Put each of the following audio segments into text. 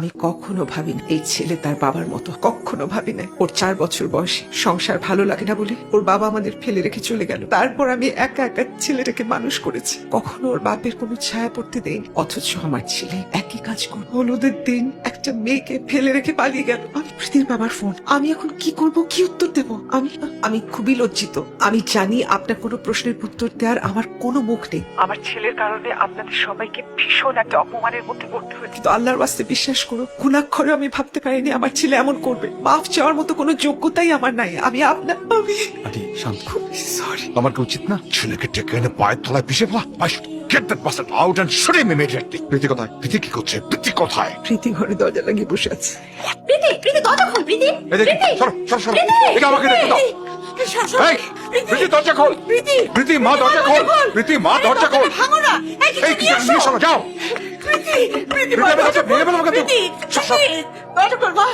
আমি কখনো ভাবিনি এই ছেলে তার বাবার মতো, কখনো ভাবি না। ওর 4 বছর বয়সে সংসার ভালো লাগে না বলে ওর বাবা আমাদের ফেলে রেখে চলে গেল। তারপর আমি একা একা ছেলেটাকে মানুষ করেছি, কখনো ওর বাপের কোনো ছায়া পড়তে দেয়নি। অথচ আমার ছেলে একই কাজ করে হলুদের দিন একটা মেয়েকে ফেলে রেখে পালিয়ে গেল। আমি প্রীতির বাবার ফোন, আমি এখন কি করব, কি উত্তর দেব? আমি খুবই লজ্জিত। আমি জানি আপনার কোনো প্রশ্নের উত্তর দেওয়ার আমার কোনো মুখ নেই। আমার ছেলের কারণে আপনাদের সবাইকে ভীষণ একটা অপমানের মধ্যে পড়তে হয়েছে, কিন্তু আল্লাহর ওয়াস্তে বিশ্বাস করো, গুণাক্ষরে আমি ভাবতে পারিনি আমার ছেলে এমন করবে। মাফ চাওয়ার মতো কোনো যোগ্যতাই আমার নাই। আমি আরে শান্ত, খুব সরি। আমার কি উচিত না ছেলেকে ডেকে এনে পায়ের তলায় পিষে ফেলা? Get that bastard out and shoot him immediately. প্রীতি কোথায়? প্রীতি কি করছে? প্রীতি কোথায়? প্রীতি ঘরে দরজা লাগিয়ে বসে আছে। প্রীতি দরজা খোল। প্রীতি সরো এটা আমাকে দেখতে দাও। এই প্রীতি দরজা খোল। প্রীতি মা দরজা খোল। প্রীতি মা দরজা খোল। ভাঙো না। এই কি নিয়ে চলো যাও। প্রীতি দরজা ভেঙে ফেলো আমাকে। দরজা খোল মা।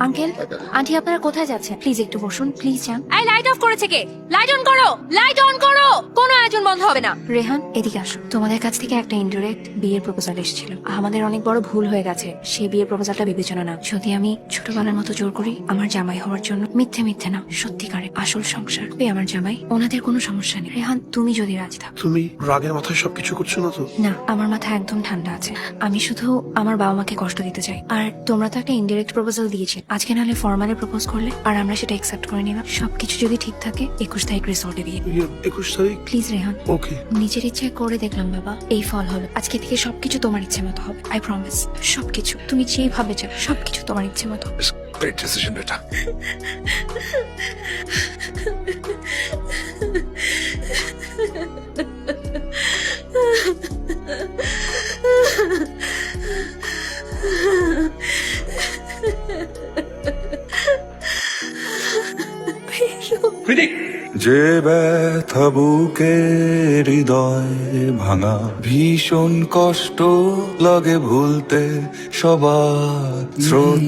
আঙ্কেল আন্টি আপনারা কোথায় যাচ্ছেন? প্লিজ একটু বসুন, প্লিজ যান। এই লাইট অফ করেছে কে? লাইট অন করো, লাইট অন করো। কোনো আয়োজন বন্ধ হবে না। রেহান এদিকে আসো। তোমাদের কাছ থেকে একটা ইনডিরেক্ট বিয়ের প্রপোজাল এসেছিল। আমাদের অনেক বড় ভুল হয়ে গেছে। সেই বিয়ের প্রপোজালটা বিবেচনা না। যদি আমি ছোটবেলার মতো জোর করি আমার জামাই হওয়ার জন্য, মিথ্যে না সত্যিকারে আসল সংসার আমার জামাই, ওনাদের কোনো সমস্যা নেই। রেহান তুমি যদি রাজি থাকো। তুমি রাগের মাথায় সবকিছু করছো না তো? না, আমার মাথা একদম ঠান্ডা আছে। আমি শুধু আমার বাবা মাকে কষ্ট দিতে চাই। আর তোমরা তো একটা ইনডিরেক্ট প্রপোজাল দিয়েছি, আজকে নাহলে ফর্মালে প্রপোজ করলে আর আমরা সেটা অ্যাকসেপ্ট করে নিলাম। সবকিছু যদি ঠিক থাকে 21 তারিখ রিসোর্টে বিয়ে। 21 তারিখ? প্লিজ রেহান। ওকে। নিজের ইচ্ছে করে দেখলাম বাবা, এই ফল হলো। আজকে থেকে সবকিছু তোমার ইচ্ছে মতো হবে। I promise. সবকিছু তুমি যেভাবে চাও সবকিছু তোমার ইচ্ছে মতো। Great decision বেটা। যে ব্যথা বুকে হৃদয় ভাঙা, ভীষণ কষ্ট লাগে ভুলতে সবার স্রোত।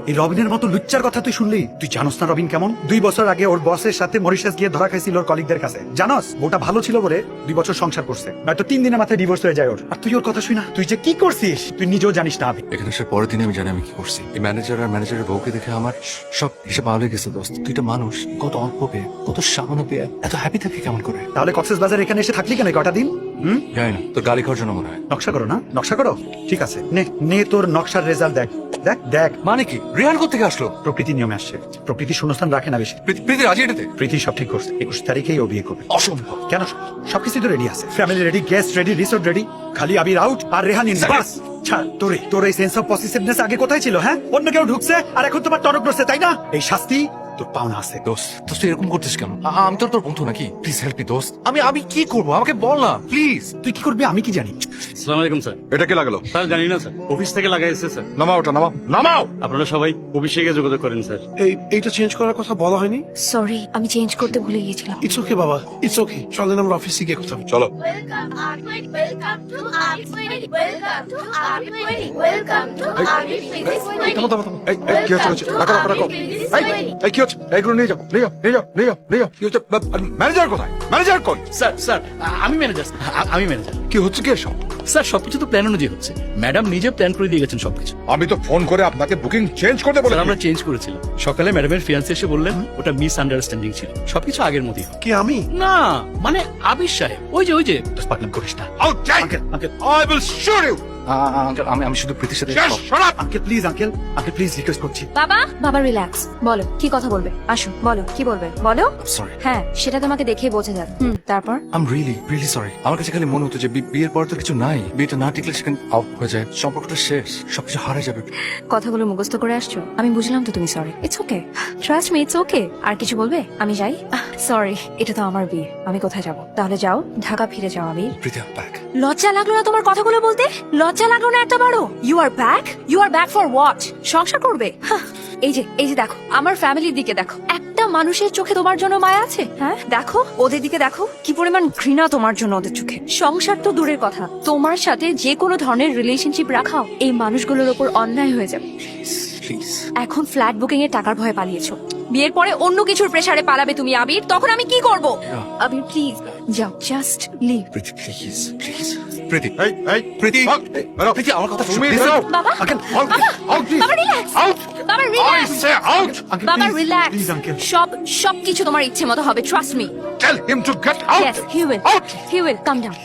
এই রবিনের মতো লুচ্চার কথা তুই শুনলি? তুই জানোস না রবিন কেমন? 2 বছর আগে ওর বসের সাথে মরিশাস গিয়ে ধরা খাইছিল ওর কলিগদের কাছে। জানোস ওটা ভালো ছিল বলে 2 বছর সংসার করছে, নয়তো 3 দিনের মাথায় ডিভোর্স হয়ে যায় ওর। আর তুই ওর কথা শুই না? তুই যে কি করছিস তুই নিজেও জানিস না। এখানে আসার পরের দিনে আমি জানি আমি কি করছি। এই ম্যানেজার আর ম্যানেজারের বউকে দেখে আমার সব হিসেব আলো গেছে দোস্ত। তুই একটা মানুষ, কত অল্প পেয়ে, কত সামান্য পেয়ে এত হ্যাপি থাকে কেমন করে? তাহলে কক্সবাজার এখানে এসে থাকলি কেন কটা দিন? জানি না, তোর গালি খাওয়ার জন্য মনে হয়। নকশা করো না? নকশা করো, ঠিক আছে। নে তোর নকশার রেজাল্ট দেখ দেখ দেখ। মানে কি? রিহান কোত্থেকে আসলো? প্রকৃতি নিয়মে আসছে। প্রকৃতি শূন্যস্থান রাখে না বেশি। প্রীতি রাজি এটাতে? প্রীতি সব ঠিক করছে, 21 তারিখেই ও বিয়ে করবে। অসম্ভব। কেন? সবকিছু তো রেডি আছে, family ready, guest ready, resort ready, খালি আবির আউট আর রেহান ইন। বাস ছাড়। তোর এই সেন্স অফ পসেসিভনেস আগে কোথায় ছিল? হ্যাঁ, অন্য কেউ ঢুকছে আর এখন তোমার টনক নড়ছে, তাই না? এই শাস্তি তোর পাওনা আছে। দোস্ত তুই এরকম করছিস কেন? আমি তোর বন্ধু নাকি? প্লিজ হেল্প মি দোস্ত। আমি কি করবো আমাকে বল না প্লিজ। তুই কি করবি আমি কি জানি? আসসালামু আলাইকুম স্যার। এটা কে লাগালো? স্যার জানি না স্যার, অফিস থেকে লাগাইছে স্যার। নামাও ওটা, নামাও। আপনারা সবাই অফিসে গিয়ে যোগাযোগ করেন স্যার। এইটা চেঞ্জ করার কথা বলা হয়নি? সরি, আমি চেঞ্জ করতে ভুলে গিয়েছিলাম। ইটস ওকে বাবা, ইটস ওকে। চলেন আমরা অফিসে গিয়ে কথা বলি। চলো। কি হচ্ছে? রাখো। কি হচ্ছে? এইগুলো নিয়ে যাও। ম্যানেজার কোথায়? ম্যানেজার কই? স্যার আমি ম্যানেজার। কি হচ্ছে কি এসব? স্যার সবকিছু তো প্ল্যান অনুযায়ী হচ্ছে। ম্যাডাম নিজে প্ল্যান করে দিয়ে গেছেন সবকিছু। আমি তো ফোন করে আপনাকে বুকিং চেঞ্জ করতে স্যার বলেছি। আমরা চেঞ্জ করেছিলাম। সকালে ম্যাডামের ফিয়ান্সি এসে বললেন ওটা মিস আন্ডারস্ট্যান্ডিং ছিল, সবকিছু আগের মতোই হবে। কি আমি? না মানে আবির সাহেব, ওই যে পাগলাম করিস না। I will shoot you. আমি শুধু প্রীতির সাথে Just shut up. Uncle please request করছি। বাবা রিল্যাক্স। বলো কি কথা বলবে? আসো বলো কি বলবে বলো। সরি। হ্যাঁ, সেটা তোমাকে দেখে বোঝা যাবে। তারপর আই এম রিয়েলি সরি। আমার কাছে খালি মনে হতো যে বিয়ের পর তো কিছু নাই, বিয়েটা না টিকলে সেখানে আউট হয়ে যায়, সম্পর্কটা শেষ, সবকিছু হারিয়ে যাবে। কথাগুলো মুখস্থ করে আসছো, আমি বুঝলাম তো তুমি sorry. It's okay, trust me, it's okay. আর কিছু বলবে? আমি যাই। সরি, এটা তো আমার বিয়ে, আমি কোথায় যাব? তাহলে যাও, ঢাকা ফিরে যাও। আবির, প্রীতি আই এম ব্যাক। লজ্জা লাগলো না তোমার কথাগুলো বলতে? লজ্জা লাগলো না একটা বারো? You are back for what? সংসার করবে? এই যে দেখো, আমার ফ্যামিলির দিকে দেখো। একটা মানুষের চোখে তোমার জন্য মায়া আছে? হ্যাঁ দেখো, ওদের দিকে দেখো, কি পরিমাণ ঘৃণা তোমার জন্য ওদের চোখে। সংসার তো দূরের কথা, তোমার সাথে যে কোনো ধরনের রিলেশনশিপ রাখাও এই মানুষগুলোর উপর অন্যায় হয়ে যাবে। এখন ফ্ল্যাট বুকিং এর টাকার ভয়ে পালিয়েছো, বিয়ের পরে অন্য কিছুর প্রেসারে পালাবে তুমি আবির, তখন আমি কি করব? আবির প্লিজ যাও, জাস্ট লিভ। প্রীতি প্লিজ প্রীতি এই এই প্রীতি ভাগ, এই, বেরো। প্রীতি আমার কথা তুমি শুনো। বেরো। বাবা আঙ্কেল, Out, please. বাবা রিল্যাক্স Out. বাবা I রিল্যাক্স say out. বাবা রিল্যাক্স প্লিজ আঙ্কেল সব কিছু তোমার ইচ্ছে মতো হবে trust me Tell him to get out. Yes he will Out. He will come down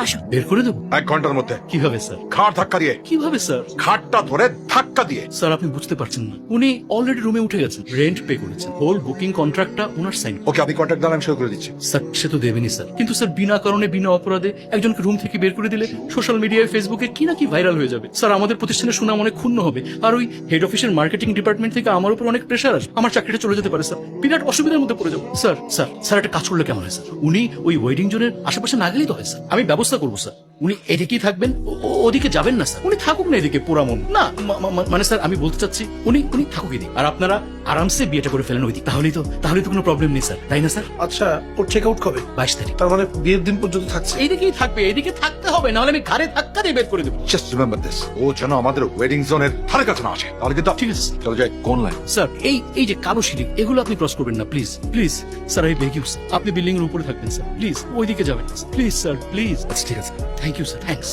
আসো বের করে দেবো 1 ঘন্টার মধ্যে কিভাবে স্যার খাট ধাক্কা দিয়ে কিভাবে স্যার খাটটা ধরে ধাক্কা দিয়ে স্যার আপনি বুঝতে পারছেন না উনি অলরেডি রুমে উঠে গেছেন রেন্ট পে করেছেন হোল বুকিং কন্ট্রাক্টটা ওনার সাইন ওকে আপনি কন্ট্যাক্ট দেন আমি সই করে দিচ্ছি স্যার সে তো দেবেনি স্যার কিন্তু স্যার বিনা কারণে বিনা অপরাধে একজনকে রুম থেকে বের করে দিলে সোশ্যাল মিডিয়ায় ফেসবুকে কি না কি ভাইরাল হয়ে যাবে স্যার আমাদের প্রতিষ্ঠানের সুনাম অনেক ক্ষুণ্ণ হবে আর ওই হেড অফিসের মার্কেটিং ডিপার্টমেন্ট থেকে আমার উপর অনেক প্রেশার আসবে আমার চাকরিটা চলে যেতে পারে স্যার বিরাট অসুবিধার মধ্যে পড়ে যাবো স্যার স্যার স্যার একটা কাজ করলে কেমন হয় স্যার উনি ওই ওয়েডিং জোনের আশেপাশে না গেলেই তো হয় স্যার আমি ব্যবস্থা করবো স্যার উনি এদিকেই থাকবেন ওদিকে যাবেন না স্যার উনি থাকুক না এদিকে পোড়ামন না মানে স্যার আমি বলতে চাচ্ছি উনি থাকুক এদিকে আর আপনারা আরামসে বিয়েটা করে ফেলেন ওইদিকে তাহলেই তো কোনো প্রবলেম নেই স্যার তাই না স্যার আচ্ছা ওর চেক আউট কবে 22 তারিখ তার মানে বিয়ের দিন পর্যন্ত থাকছে এইদিকেই থাকবে এইদিকে থাকতে হবে নাহলে আমি ঘাড়ে ধাক্কা দিয়ে বের করে দেবো জাস্ট রিমেম্বার দিস ও যেন আমাদের ওয়েডিং জোনের ধারে কাছে না আসে তাহলে কিন্তু ঠিক আছে চলো যাই কোন লাইন? স্যার এই যে কালো সিঁড়ি এগুলো আপনি ক্রস করবেন না please please sir I beg you আপনি বিল্ডিং এর উপরে থাকবেন স্যার প্লিজ ওইদিকে যাবেন প্লিজ স্যার প্লিজ আচ্ছা ঠিক আছে। Thank you sir thanks